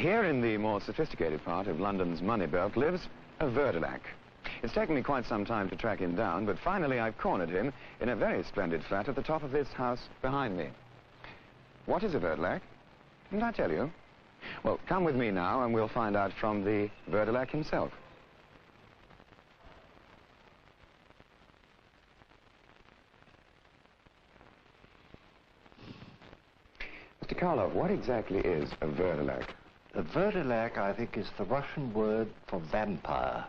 Here in the more sophisticated part of London's money belt lives a Verdelak. It's taken me quite some time to track him down, but finally I've cornered him in a very splendid flat at the top of this house behind me. What is a Verdelak? Didn't I tell you? Well, come with me now and we'll find out from the Verdelak himself. Mr. Karlov, what exactly is a Verdelak? A Verdelak, I think, is the Russian word for vampire.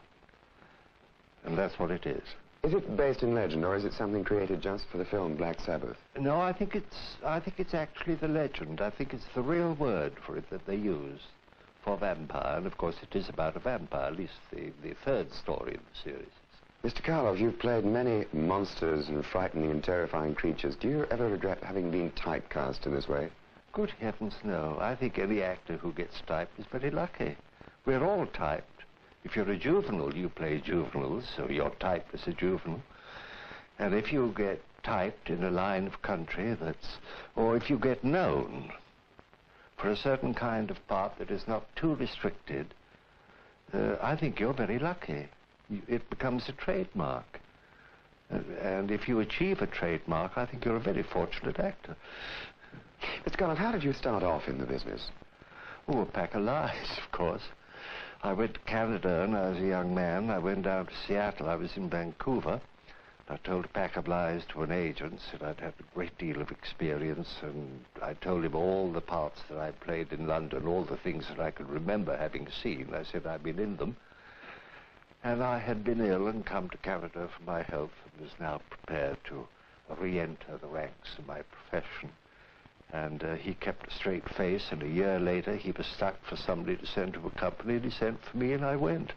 And that's what it is. Is it based in legend, or is it something created just for the film Black Sabbath? No, I think it's actually the legend. I think it's the real word for it that they use for vampire. And of course it is about a vampire, at least the third story of the series. Mr. Karlov, you've played many monsters and frightening and terrifying creatures. Do you ever regret having been typecast in this way? Good heavens, no. I think any actor who gets typed is very lucky. We're all typed. If you're a juvenile, you play juveniles, so you're typed as a juvenile. And if you get typed in a line of country or if you get known for a certain kind of part that is not too restricted, I think you're very lucky. It becomes a trademark. And if you achieve a trademark, I think you're a very fortunate actor. Mr. Karlov, how did you start off in the business? Oh, a pack of lies, of course. I went to Canada when I was a young man. I went down to Seattle. I was in Vancouver. I told a pack of lies to an agent, said I'd had a great deal of experience, and I told him all the parts that I played in London, all the things that I could remember having seen. I said I'd been in them. And I had been ill and come to Canada for my health and was now prepared to re-enter the ranks of my profession. And he kept a straight face, and a year later he was stuck for somebody to send to a company, and he sent for me, and I went.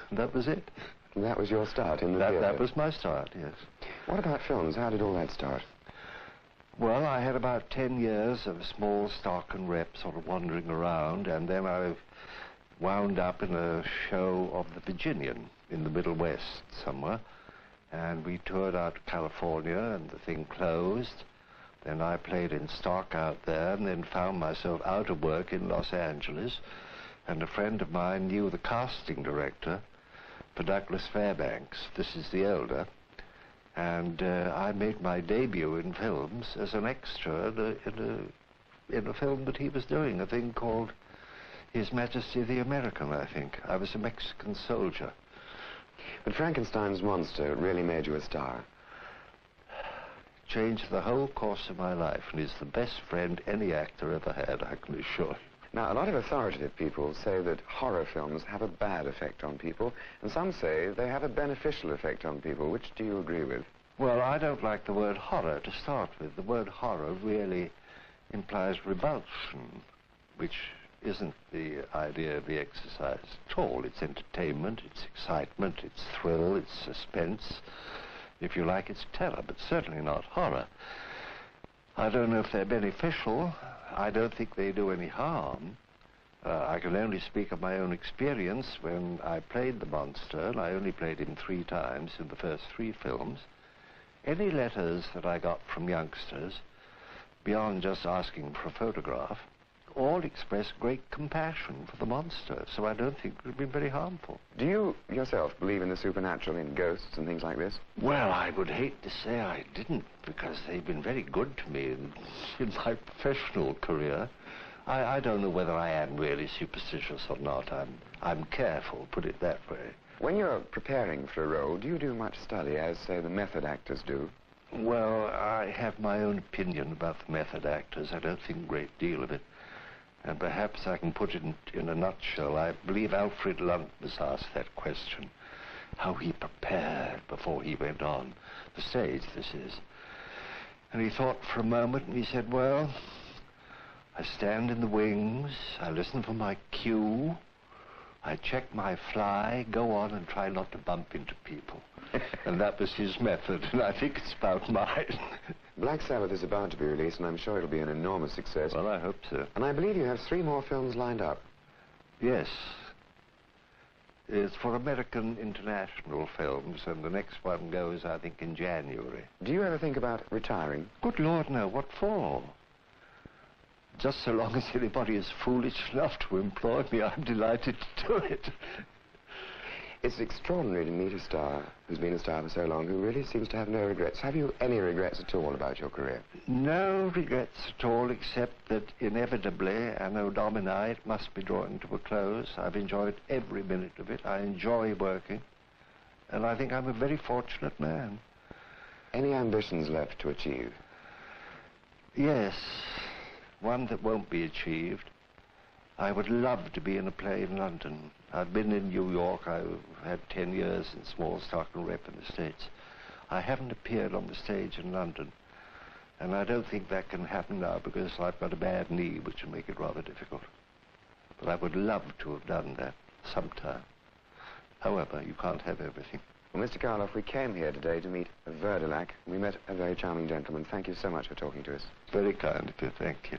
And that was it. And that was your start in the theatre? That was my start, yes. What about films? How did all that start? Well, I had about 10 years of small stock and rep sort of wandering around, and then I wound up in a show of the Virginian in the Middle West somewhere, and we toured out to California, and the thing closed. Then I played in stock out there, and then found myself out of work in Los Angeles, and a friend of mine knew the casting director for Douglas Fairbanks. This is the elder. And I made my debut in films as an extra in a film that he was doing, a thing called His Majesty the American, I think. I was a Mexican soldier. But Frankenstein's monster really made you a star. Changed the whole course of my life, and is the best friend any actor ever had, I can assure you. Now, a lot of authoritative people say that horror films have a bad effect on people, and some say they have a beneficial effect on people. Which do you agree with? Well, I don't like the word horror to start with. The word horror really implies revulsion, which isn't the idea of the exercise at all. It's entertainment, it's excitement, it's thrill, it's suspense. If you like, it's terror, but certainly not horror. I don't know if they're beneficial. I don't think they do any harm. I can only speak of my own experience. When I played the monster, and I only played him 3 times in the first 3 films, any letters that I got from youngsters, beyond just asking for a photograph, all express great compassion for the monster, so I don't think it would be very harmful. Do you yourself believe in the supernatural, in ghosts and things like this? Well, I would hate to say I didn't, because they've been very good to me in my professional career. I don't know whether I am really superstitious or not. I'm careful, put it that way. When you're preparing for a role, do you do much study, as, say, the method actors do? Well, I have my own opinion about the method actors. I don't think a great deal of it. And perhaps I can put it in a nutshell. I believe Alfred Lunt was asked that question, how he prepared before he went on the stage, this is. And he thought for a moment, and he said, well, I stand in the wings, I listen for my cue, I check my fly, go on and try not to bump into people. And that was his method, and I think it's about mine. Black Sabbath is about to be released, and I'm sure it'll be an enormous success. Well, I hope so. And I believe you have 3 more films lined up. Yes. It's for American international films, and the next one goes, I think, in January. Do you ever think about retiring? Good Lord, no. What for? Just so long as anybody is foolish enough to employ me, I'm delighted to do it. It's extraordinary to meet a star who's been a star for so long who really seems to have no regrets. Have you any regrets at all about your career? No regrets at all, except that inevitably, Anno Domini, it must be drawing to a close. I've enjoyed every minute of it. I enjoy working, and I think I'm a very fortunate man. Any ambitions left to achieve? Yes, one that won't be achieved. I would love to be in a play in London. I've been in New York. I've had 10 years in small stock and rep in the States. I haven't appeared on the stage in London, and I don't think that can happen now because I've got a bad knee, which will make it rather difficult. But I would love to have done that sometime. However, you can't have everything. Well, Mr. Karloff, we came here today to meet Verdilac. We met a very charming gentleman. Thank you so much for talking to us. Very kind of you, thank you.